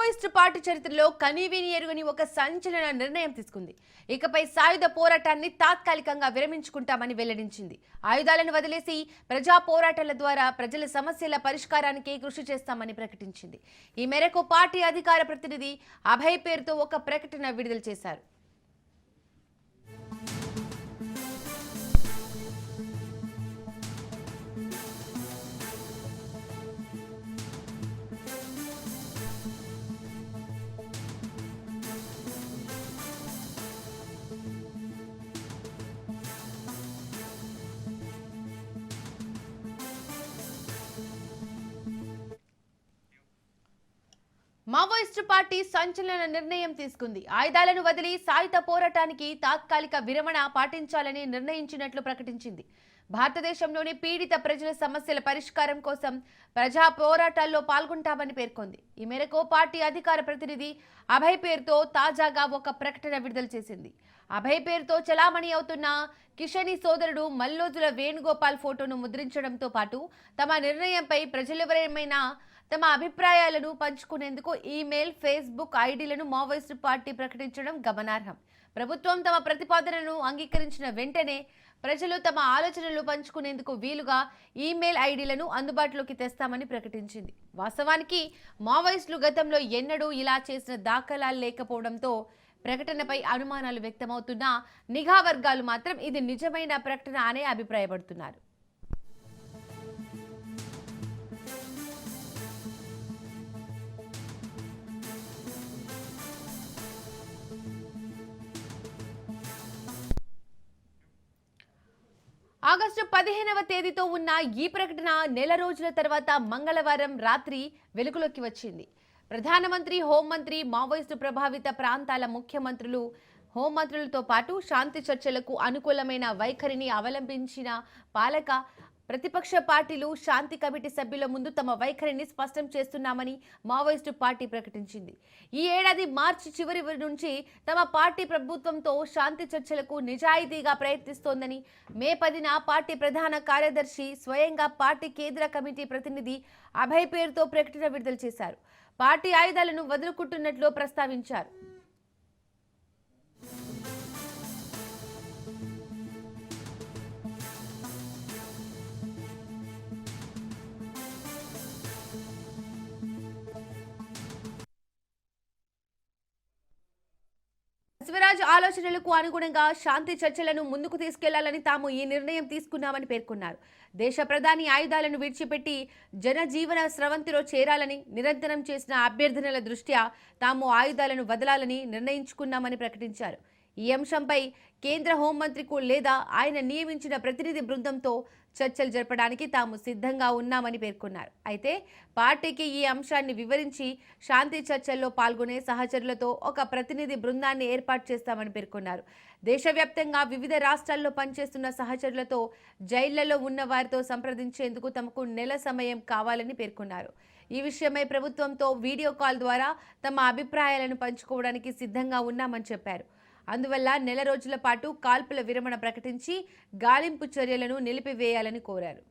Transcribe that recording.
Maoist party చరిత్రలో కనీవిని ఎరుగని ఒక సంచలన నిర్ణయం తీసుకుంది. ఇకపై సాయుధ పోరాటాన్ని తాత్కాలికంగా విరమించుకుంటామని వెల్లడించింది. ఆయుధాలను వదిలేసి ప్రజా పోరాటాల ద్వారా ప్రజల సమస్యల పరిష్కారానికి కృషి చేస్తామని ప్రకటించింది. ఈ మేరకు పార్టీ అధికార ప్రతినిధి అభయ్ పేరుతో ఒక ప్రకటన విడుదల చేశారు. మావోయిస్టు పార్టీ సంచలన నిర్ణయం తీసుకుంది. ఆయుధాలను వదిలి సాయుధ పోరాటానికి తాత్కాలిక విరమణ పాటించాలని నిర్ణయించినట్లు ప్రకటించింది. భారతదేశంలోని పీడిత ప్రజల సమస్యల పరిష్కారం కోసం ప్రజా పోరాటాల్లో పాల్గొంటామని పేర్కొంది. ఈ మేరకు పార్టీ అధికార ప్రతినిధి అభయ్ పేరుతో తాజాగా ఒక ప్రకటన విడుదల చేసింది. అభయ్ పేరుతో చలామణి అవుతున్న కిషని సోదరుడు మల్లోజుల వేణుగోపాల్ ఫోటోను ముద్రించడంతో పాటు తమ నిర్ణయంపై ప్రజలెవరేమైనా తమ అభిప్రాయాలను పంచుకునేందుకు ఈమెయిల్, ఫేస్బుక్ ఐడీలను మావోయిస్టు పార్టీ ప్రకటించడం గమనార్హం. ప్రభుత్వం తమ ప్రతిపాదనను అంగీకరించిన వెంటనే ప్రజలు తమ ఆలోచనలు పంచుకునేందుకు వీలుగా ఈమెయిల్ ఐడీలను అందుబాటులోకి తెస్తామని ప్రకటించింది. వాస్తవానికి మావోయిస్టులు గతంలో ఎన్నడూ ఇలా చేసిన దాఖలాలు లేకపోవడంతో ప్రకటనపై అనుమానాలు వ్యక్తమవుతున్నా నిఘా వర్గాలు మాత్రం ఇది నిజమైన ప్రకటన అనే అభిప్రాయపడుతున్నారు. ఆగస్టు 15వ తేదీతో ఉన్న ఈ ప్రకటన నెల రోజుల తర్వాత మంగళవారం రాత్రి వెలుగులోకి వచ్చింది. ప్రధానమంత్రి, హోంమంత్రి, మావోయిస్టు ప్రభావిత ప్రాంతాల ముఖ్యమంత్రులు, హోంమంత్రులతో పాటు శాంతి చర్చలకు అనుకూలమైన వైఖరిని అవలంబించిన పాలక ప్రతిపక్ష పార్టీలు శాంతి కమిటీ సభ్యుల ముందు తమ వైఖరిని స్పష్టం చేస్తున్నామని మావోయిస్టు పార్టీ ప్రకటించింది. ఈ ఏడాది మార్చి చివరి నుంచి తమ పార్టీ ప్రభుత్వంతో శాంతి చర్చలకు నిజాయితీగా ప్రయత్నిస్తోందని, మే 10న పార్టీ ప్రధాన కార్యదర్శి స్వయంగా పార్టీ కేంద్ర కమిటీ ప్రతినిధి అభయ్ పేరుతో ప్రకటన విడుదల చేశారు. పార్టీ ఆయుధాలను వదులుకుంటున్నట్లు ప్రస్తావించారు. బసవరాజ్ ఆలోచనలకు అనుగుణంగా శాంతి చర్చలను ముందుకు తీసుకెళ్లాలని తాము ఈ నిర్ణయం తీసుకున్నామని పేర్కొన్నారు. దేశ ప్రధాని ఆయుధాలను విడిచిపెట్టి జనజీవన స్రవంతిలో చేరాలని నిరంతరం చేసిన అభ్యర్థనల దృష్ట్యా తాము ఆయుధాలను వదలాలని నిర్ణయించుకున్నామని ప్రకటించారు. ఈ అంశంపై కేంద్ర హోంమంత్రికు లేదా ఆయన నియమించిన ప్రతినిధి బృందంతో చర్చలు జరపడానికి తాము సిద్ధంగా ఉన్నామని పేర్కొన్నారు. అయితే పార్టీకి ఈ అంశాన్ని వివరించి శాంతి చర్చల్లో పాల్గొనే సహచరులతో ఒక ప్రతినిధి బృందాన్ని ఏర్పాటు చేస్తామని పేర్కొన్నారు. దేశవ్యాప్తంగా వివిధ రాష్ట్రాల్లో పనిచేస్తున్న సహచరులతో జైళ్లలో ఉన్న వారితో సంప్రదించేందుకు తమకు నెల సమయం కావాలని పేర్కొన్నారు. ఈ విషయమై ప్రభుత్వంతో వీడియో కాల్ ద్వారా తమ అభిప్రాయాలను పంచుకోవడానికి సిద్ధంగా ఉన్నామని చెప్పారు. అందువల్ల నెల రోజుల పాటు కాల్పుల విరమణ ప్రకటించి గాలింపు చర్యలను నిలిపివేయాలని కోరారు.